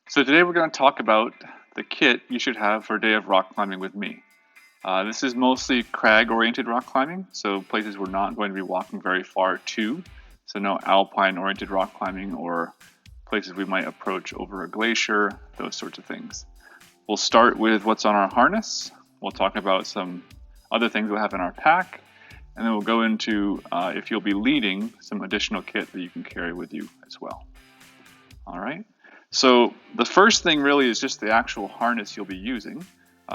So today we're going to talk about the kit you should have for a day of rock climbing with me. This is mostly crag-oriented rock climbing, so places we're not going to be walking very far to. So no alpine-oriented rock climbing or places we might approach over a glacier, those sorts of things. We'll start with what's on our harness. We'll talk about some other things we'll have in our pack, and then we'll go into, if you'll be leading, some additional kit that you can carry with you as well. All right. So the first thing really is just the actual harness you'll be using.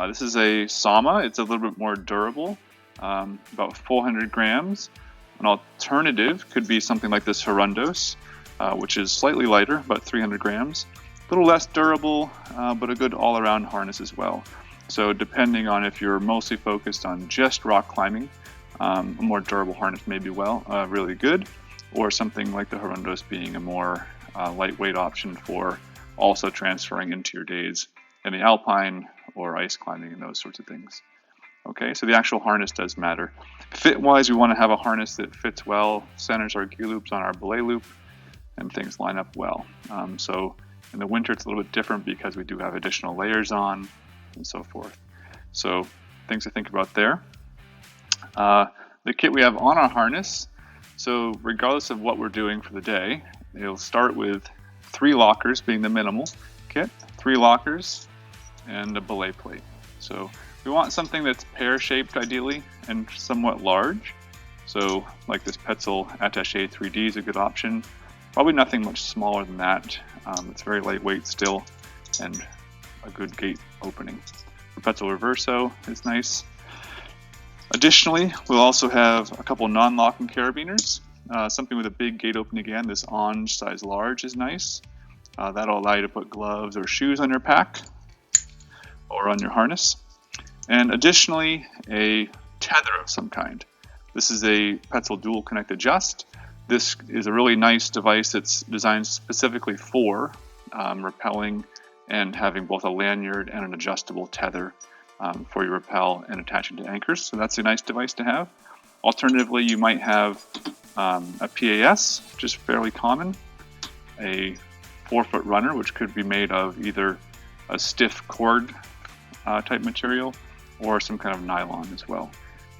This is a Sama. It's a little bit more durable, about 400 grams. An alternative could be something like this Hirundos, which is slightly lighter, about 300 grams. A little less durable, but a good all-around harness as well. So depending on if you're mostly focused on just rock climbing, a more durable harness may be really good, or something like the Hirundos being a more lightweight option for also transferring into your days in the alpine or ice climbing and those sorts of things. Okay, so the actual harness does matter. Fit-wise, we want to have a harness that fits well, centers our gear loops on our belay loop, and things line up well. So in the winter, it's a little bit different because we do have additional layers on and so forth. So things to think about there. The kit we have on our harness, so regardless of what we're doing for the day, it'll start with 3 lockers being the minimal kit, 3 lockers, and a belay plate. So we want something that's pear-shaped ideally and somewhat large. So like this Pretzel Attaché 3D is a good option. Probably nothing much smaller than that. It's very lightweight still and a good gate opening. The Pretzel Reverso is nice. Additionally, we'll also have a couple non-locking carabiners. Something with a big gate opening again, this Onge size large is nice. That'll allow you to put gloves or shoes on your pack or on your harness. And additionally, a tether of some kind. This is a Pretzel Dual Connect Adjust. This is a really nice device that's designed specifically for rappelling and having both a lanyard and an adjustable tether for your rappel and attaching to anchors. So that's a nice device to have. Alternatively, you might have a PAS, which is fairly common, a Forefoot Runner, which could be made of either a stiff cord type material or some kind of nylon as well.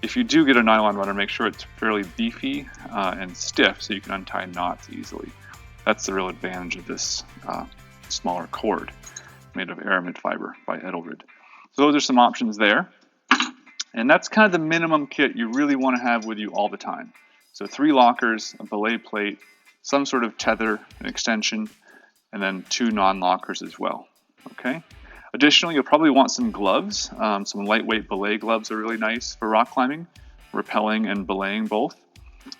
If you do get a nylon runner, make sure it's fairly beefy and stiff so you can untie knots easily. That's the real advantage of this smaller cord made of aramid fiber by Edelrid. So those are some options there. And that's kind of the minimum kit you really want to have with you all the time. So 3 lockers, a belay plate, some sort of tether, an extension, and then 2 non-lockers as well. Okay. Additionally, you'll probably want some gloves. Some lightweight belay gloves are really nice for rock climbing, rappelling and belaying both.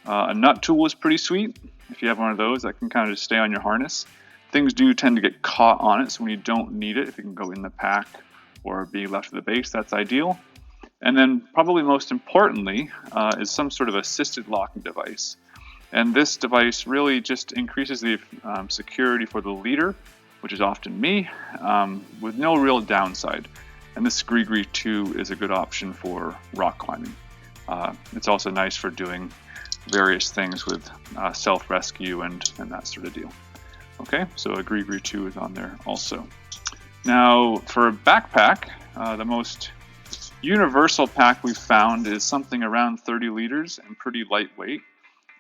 A nut tool is pretty sweet. If you have one of those, that can kind of just stay on your harness. Things do tend to get caught on it, so when you don't need it, if it can go in the pack or be left at the base, that's ideal. And then probably most importantly is some sort of assisted locking device. And this device really just increases the security for the leader, which is often me, with no real downside. And this Gree 2 is a good option for rock climbing. It's also nice for doing various things with self-rescue and that sort of deal. Okay, so a Gree 2 is on there also. Now for a backpack, the most universal pack we've found is something around 30 liters and pretty lightweight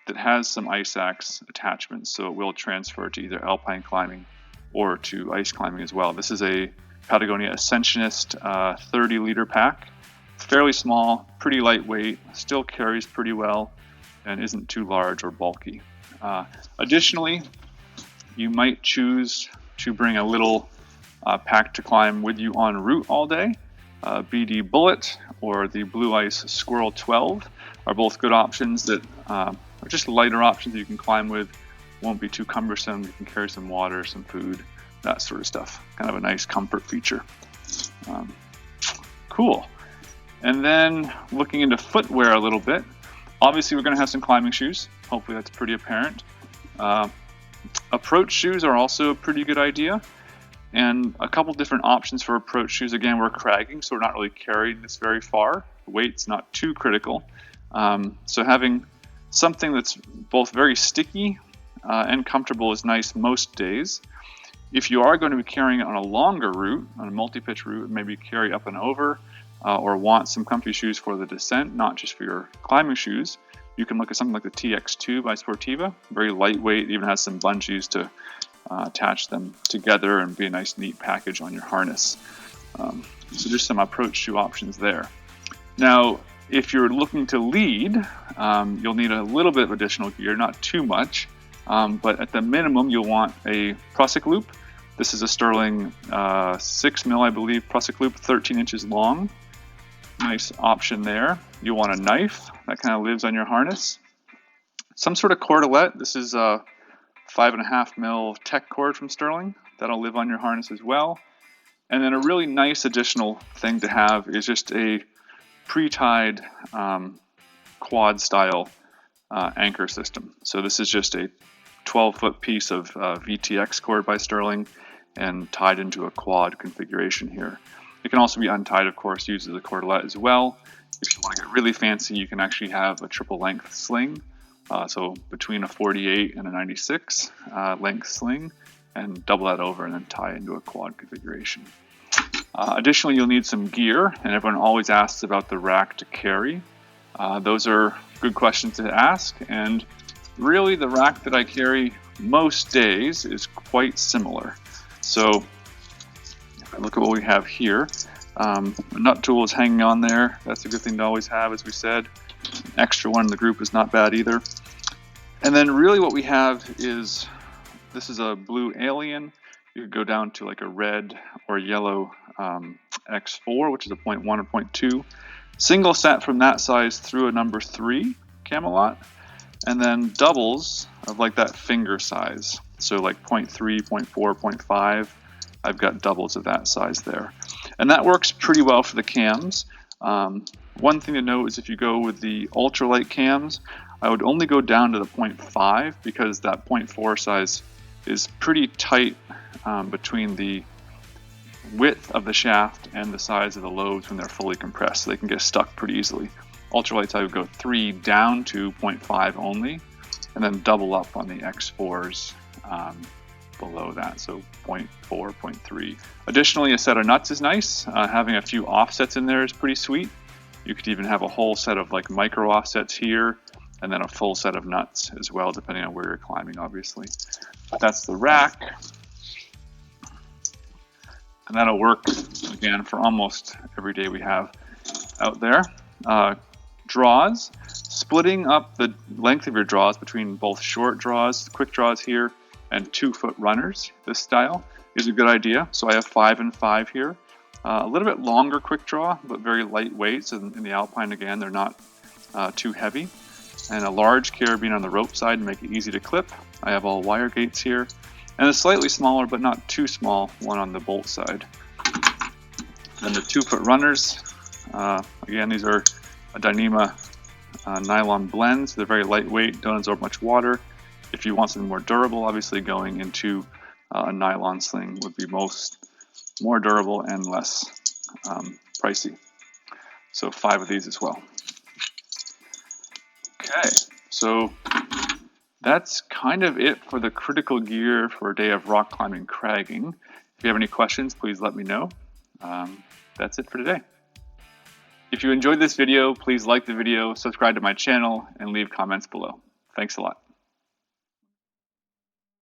that has some ice axe attachments, so it will transfer to either alpine climbing or to ice climbing as well. This is a Patagonia Ascensionist 30-liter pack. It's fairly small, pretty lightweight, still carries pretty well, and isn't too large or bulky. Additionally, you might choose to bring a little pack to climb with you en route all day. BD Bullet or the Blue Ice Squirrel 12 are both good options that are just lighter options that you can climb with. Won't be too cumbersome. You can carry some water, some food, that sort of stuff. Kind of a nice comfort feature. Cool. And then looking into footwear a little bit. Obviously, we're going to have some climbing shoes. Hopefully that's pretty apparent. Approach shoes are also a pretty good idea. And a couple different options for approach shoes. Again, we're cragging, so we're not really carrying this very far. The weight's not too critical. So having something that's both very sticky and comfortable is nice most days. If you are going to be carrying it on a longer route, on a multi-pitch route, maybe carry up and over, or want some comfy shoes for the descent, not just for your climbing shoes, you can look at something like the TX2 by Sportiva. Very lightweight, even has some bungees to attach them together and be a nice neat package on your harness. So just some approach shoe options there. Now, if you're looking to lead, you'll need a little bit of additional gear, not too much, but at the minimum you'll want a Prusik Loop. This is a Sterling 6 mil, I believe, Prusik Loop, 13 inches long. Nice option there. You'll want a knife that kind of lives on your harness. Some sort of cordelette. This is a 5.5 mil tech cord from Sterling. That'll live on your harness as well. And then a really nice additional thing to have is just a pre-tied quad style anchor system. So this is just a 12-foot piece of VTX cord by Sterling and tied into a quad configuration here. It can also be untied, of course, used as a cordelette as well. If you want to get really fancy, you can actually have a triple length sling. So between a 48 and a 96 length sling, and double that over and then tie into a quad configuration. Additionally, you'll need some gear, and everyone always asks about the rack to carry. Those are good questions to ask, and really the rack that I carry most days is quite similar. So if I look at what we have here, a nut tool is hanging on there. That's a good thing to always have, as we said. An extra one in the group is not bad either. And then really what we have is, this is a blue Alien. You could go down to like a red or yellow X4, which is a 0.1 or 0.2. Single set from that size through a number 3 Camelot. And then doubles of like that finger size. So like 0.3, 0.4, 0.5. I've got doubles of that size there. And that works pretty well for the cams. One thing to note is if you go with the ultralight cams, I would only go down to the 0.5 because that 0.4 size is pretty tight between the width of the shaft and the size of the lobes when they're fully compressed. So they can get stuck pretty easily. Ultralights, I would go 3 down to 0.5 only, and then double up on the X4s below that, so 0.4, 0.3. Additionally, a set of nuts is nice. Having a few offsets in there is pretty sweet. You could even have a whole set of like micro offsets here, and then a full set of nuts as well, depending on where you're climbing, obviously. But that's the rack. And that'll work, again, for almost every day we have out there. Draws, splitting up the length of your draws between both short draws, quick draws here, and 2-foot runners, this style, is a good idea. So I have 5 and 5 here. A little bit longer quick draw, but very lightweight. So in the Alpine, again, they're not too heavy. And a large carabiner on the rope side to make it easy to clip. I have all wire gates here. And a slightly smaller, but not too small, one on the bolt side. Then the 2-foot runners. Again, these are a Dyneema nylon blends. They're very lightweight, don't absorb much water. If you want something more durable, obviously going into a nylon sling would be more durable and less pricey. So 5 of these as well. Okay, so that's kind of it for the critical gear for a day of rock climbing cragging. If you have any questions, please let me know. That's it for today. If you enjoyed this video, please like the video, subscribe to my channel, and leave comments below. Thanks a lot.